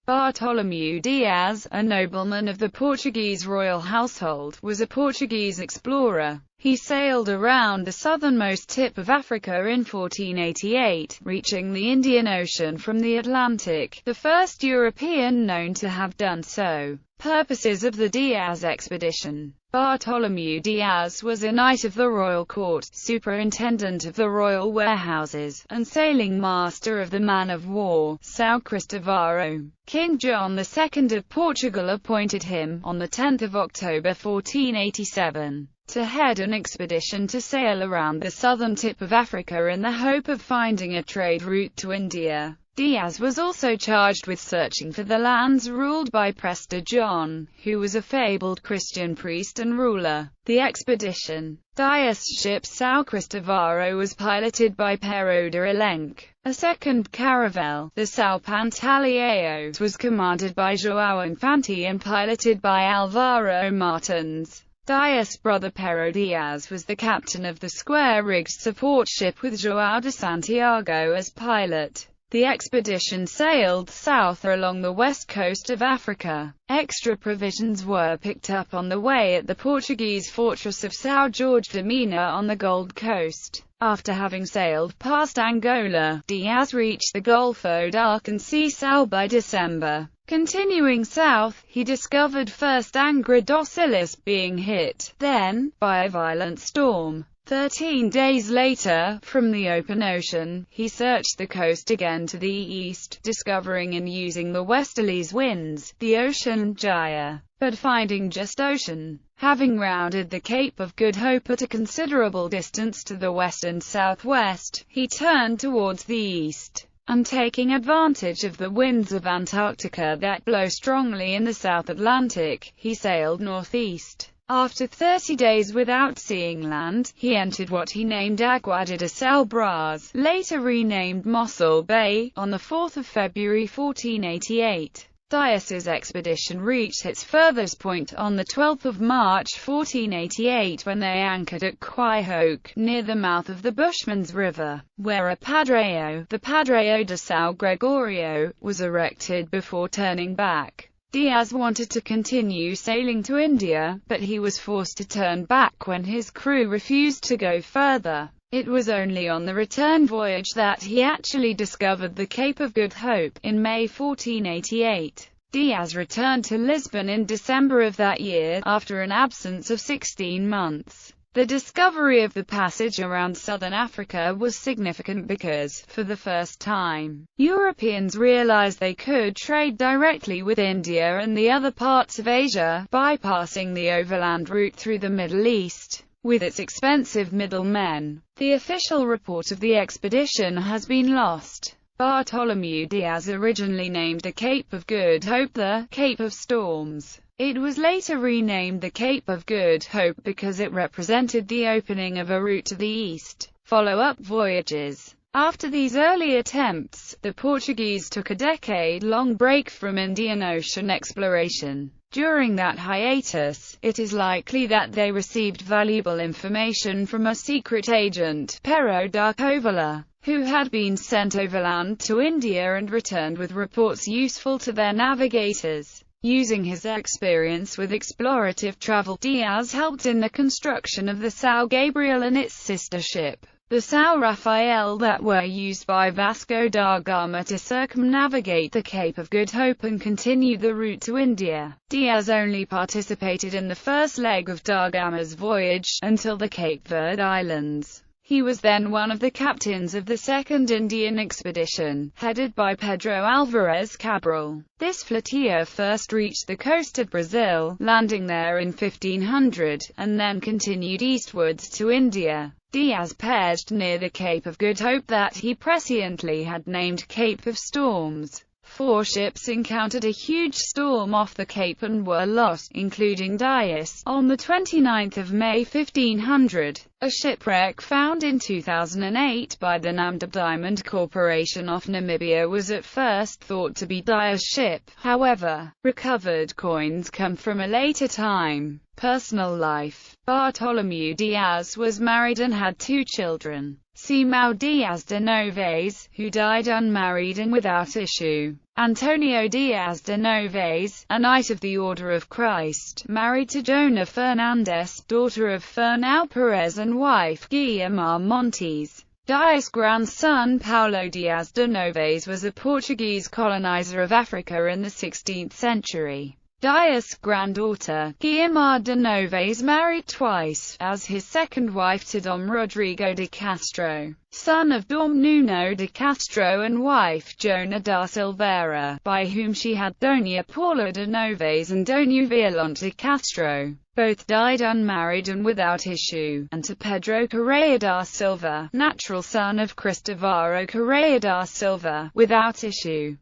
Bartolomeu Dias, a nobleman of the Portuguese royal household, was a Portuguese explorer. He sailed around the southernmost tip of Africa in 1488, reaching the Indian Ocean from the Atlantic, the first European known to have done so. Purposes of the Diaz expedition. Bartolomeu Dias was a knight of the royal court, superintendent of the royal warehouses, and sailing master of the man-of-war, São Cristóvão. King John II of Portugal appointed him, on 10 October 1487, to head an expedition to sail around the southern tip of Africa in the hope of finding a trade route to India. Diaz was also charged with searching for the lands ruled by Prester John, who was a fabled Christian priest and ruler. The expedition. Dias' ship São Cristóvão was piloted by Pero de Alenque. A second caravel, the São Pantaleão, was commanded by João Infante and piloted by Álvaro Martins. Dias' brother Pero Diaz was the captain of the square-rigged support ship with João de Santiago as pilot. The expedition sailed south along the west coast of Africa. Extra provisions were picked up on the way at the Portuguese fortress of São Jorge de Mina on the Gold Coast. After having sailed past Angola, Diaz reached the Golfo d'Arcancíçal by December. Continuing south, he discovered first Angra dos Ilhas being hit, then, by a violent storm. 13 days later, from the open ocean, he searched the coast again to the east, discovering and using the westerlies winds, the Ocean Jaya, but finding just ocean. Having rounded the Cape of Good Hope at a considerable distance to the west and southwest, he turned towards the east, and taking advantage of the winds of Antarctica that blow strongly in the South Atlantic, he sailed northeast. After 30 days without seeing land, he entered what he named Água de São Brás, later renamed Mossel Bay, on 4 February 1488. Dias's expedition reached its furthest point on 12 March 1488 when they anchored at Quaihoque, near the mouth of the Bushman's River, where a padreo, the Padreo de São Gregorio, was erected before turning back. Diaz wanted to continue sailing to India, but he was forced to turn back when his crew refused to go further. It was only on the return voyage that he actually discovered the Cape of Good Hope. In May 1488, Diaz returned to Lisbon in December of that year, after an absence of 16 months. The discovery of the passage around southern Africa was significant because, for the first time, Europeans realized they could trade directly with India and the other parts of Asia, bypassing the overland route through the Middle East, with its expensive middlemen. The official report of the expedition has been lost. Bartolomeu Diaz originally named the Cape of Good Hope the Cape of Storms. It was later renamed the Cape of Good Hope because it represented the opening of a route to the east. Follow-up voyages. After these early attempts, the Portuguese took a decade-long break from Indian Ocean exploration. During that hiatus, it is likely that they received valuable information from a secret agent, Pero da Covilhã, who had been sent overland to India and returned with reports useful to their navigators. Using his experience with explorative travel, Diaz helped in the construction of the São Gabriel and its sister ship, the São Rafael, that were used by Vasco da Gama to circumnavigate the Cape of Good Hope and continue the route to India. Diaz only participated in the first leg of da Gama's voyage, until the Cape Verde Islands. He was then one of the captains of the Second Indian Expedition, headed by Pedro Álvares Cabral. This flotilla first reached the coast of Brazil, landing there in 1500, and then continued eastwards to India. Diaz perched near the Cape of Good Hope that he presciently had named Cape of Storms. 4 ships encountered a huge storm off the Cape and were lost, including Dias, on 29 May 1500. A shipwreck found in 2008 by the Namdeb Diamond Corporation off Namibia was at first thought to be Dias' ship. However, recovered coins come from a later time. Personal life. Bartolomeu Dias was married and had 2 children. Simão Dias de Novaes, who died unmarried and without issue. Antonio Diaz de Novaes, a Knight of the Order of Christ, married to Jona Fernandes, daughter of Fernão Perez and wife Guiomar Montes. Dias' grandson Paulo Diaz de Novaes was a Portuguese colonizer of Africa in the 16th century. Dias' granddaughter, Guiomar de Novaes, married twice, as his second wife to Dom Rodrigo de Castro, son of Dom Nuno de Castro, and wife Jona da Silveira, by whom she had Dona Paula de Novaes and Dona Violante de Castro. Both died unmarried and without issue, and to Pedro Correia da Silva, natural son of Cristóvão Correia da Silva, without issue.